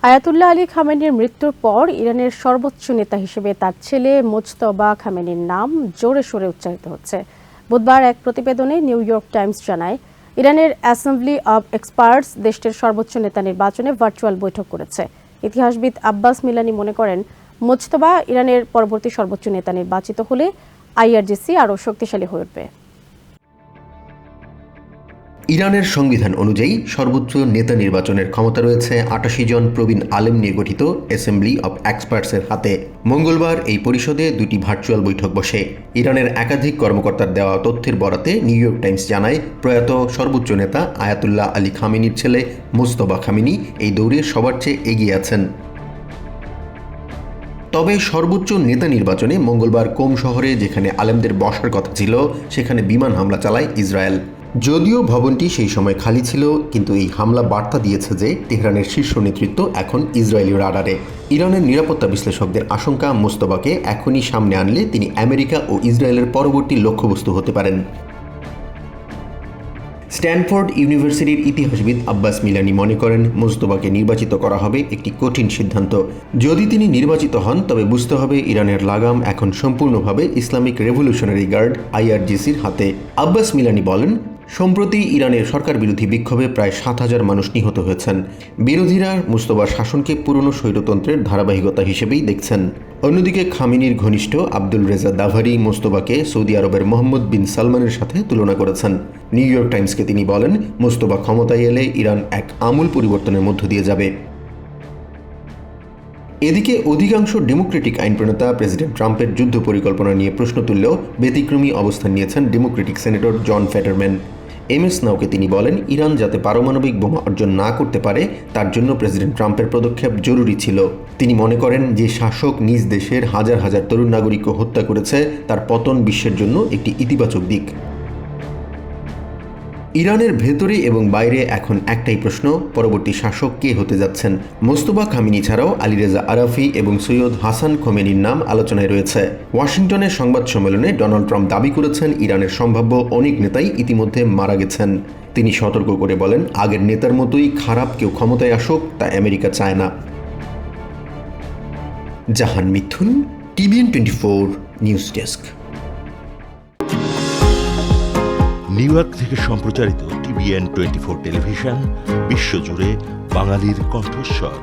Ayatollah Ali খামেনির মৃত্যুর পর ইরানের সর্বোচ্চ নেতা হিসেবে তার ছেলে মুজতবা খামেনির নাম জোরে সোরে উচ্চারিত হচ্ছে। বুধবার এক প্রতিবেদনে নিউ ইয়র্ক টাইমস জানায়, ইরানের অ্যাসেম্বলি অব এক্সপার্টস দেশটির সর্বোচ্চ নেতা নির্বাচনে ভার্চুয়াল বৈঠক করেছে। ইতিহাসবিদ আব্বাস মিলানি মনে করেন, মুজতবা ইরানের পরবর্তী সর্বোচ্চ নেতা নির্বাচিত হলে আইআরজিসি আরও শক্তিশালী হয়ে উঠবে। ইরানের সংবিধান অনুযায়ী সর্বোচ্চ নেতা নির্বাচনের ক্ষমতা রয়েছে ৮৮ জন প্রবীণ আলেম নিয়ে গঠিত অ্যাসেম্বলি অব এক্সপার্টসের হাতে। মঙ্গলবার এই পরিষদে দুটি ভার্চুয়াল বৈঠক বসে। ইরানের একাধিক কর্মকর্তার দেওয়া তথ্যের বরাতে নিউ ইয়র্ক টাইমস জানায়, প্রয়াত সর্বোচ্চ নেতা আয়াতুল্লাহ আলী খামেনির ছেলে মুজতবা খামেনি এই দৌড়ে সবার চেয়ে এগিয়ে আছেন। তবে সর্বোচ্চ নেতা নির্বাচনে মঙ্গলবার কোম শহরে যেখানে আলেমদের বসার কথা ছিল, সেখানে বিমান হামলা চালায় ইসরায়েল। যদিও ভবনটি সেই সময় খালি ছিল, কিন্তু এই হামলা বার্তা দিয়েছে যে তেহরানের শীর্ষ নেতৃত্ব এখন ইসরায়েলি রাডারে। ইরানের নিরাপত্তা বিশ্লেষকদের আশঙ্কা, মুজতবাকে এখনই সামনে আনলে তিনি আমেরিকা ও ইসরায়েলের পরবর্তী লক্ষ্যবস্তু হতে পারেন। স্ট্যানফোর্ড ইউনিভার্সিটির ইতিহাসবিদ আব্বাস মিলানি মনে করেন, মুজতবাকে নির্বাচিত করা হবে একটি কঠিন সিদ্ধান্ত। যদি তিনি নির্বাচিত হন, তবে বুঝতে হবে ইরানের লাগাম এখন সম্পূর্ণভাবে ইসলামিক রেভলিউশনারি গার্ড আইআরজিসির হাতে। আব্বাস মিলানি বলেন, সম্প্রতি ইরানের সরকার বিরোধী বিক্ষোভে প্রায় ৭,০০০ মানুষ নিহত হয়েছেন। বিরোধীরা মুজতবার শাসনকে পুরনো স্বৈরতন্ত্রের ধারাবাহিকতা হিসেবেই দেখছেন। অন্যদিকে খামেনির ঘনিষ্ঠ আব্দুল রেজা দাভারি মুজতবাকে সৌদি আরবের মোহাম্মদ বিন সালমানের সাথে তুলনা করেছেন। নিউ ইয়র্ক টাইমসকে তিনি বলেন, মুজতবা ক্ষমতায় এলে ইরান এক আমূল পরিবর্তনের মধ্য দিয়ে যাবে। এদিকে অধিকাংশ ডেমোক্রেটিক আইন প্রণেতা প্রেসিডেন্ট ট্রাম্পের যুদ্ধ পরিকল্পনা নিয়ে প্রশ্ন তুললেও ব্যতিক্রমী অবস্থান নিয়েছেন ডেমোক্রেটিক সেনেটর জন ফেটারম্যান। এমএস নাওকে তিনি বলেন, ইরান যাতে পারমাণবিক বোমা অর্জন না করতে পারে, তার জন্য প্রেসিডেন্ট ট্রাম্পের পদক্ষেপ জরুরি ছিল। তিনি মনে করেন, যে শাসক নিজ দেশের হাজার হাজার তরুণ নাগরিককে হত্যা করেছে, তার পতন বিশ্বের জন্য একটি ইতিবাচক দিক। ইরানের ভেতরে এবং বাইরে এখন একটাই প্রশ্ন, পরবর্তী শাসক কে হতে যাচ্ছেন। মুজতবা খামেনি ছাড়াও আলীরেজা আরাফি এবং সৈয়দ হাসান খোমেনির নাম আলোচনায় রয়েছে। ওয়াশিংটনের সংবাদ সম্মেলনে ডোনাল্ড ট্রাম্প দাবি করেছেন, ইরানের সম্ভাব্য অনেক নেতাই ইতিমধ্যে মারা গেছেন। তিনি সতর্ক করে বলেন, আগের নেতার মতোই খারাপ কেউ ক্ষমতায় আসুক, তা আমেরিকা চায় না। Jahan Mithun, TVN 24 news desk. New York থেকে সম্প্রচারিত টিভিএন 24 টেলিভিশন বিশ্বজুড়ে বাঙালির কণ্ঠস্বর।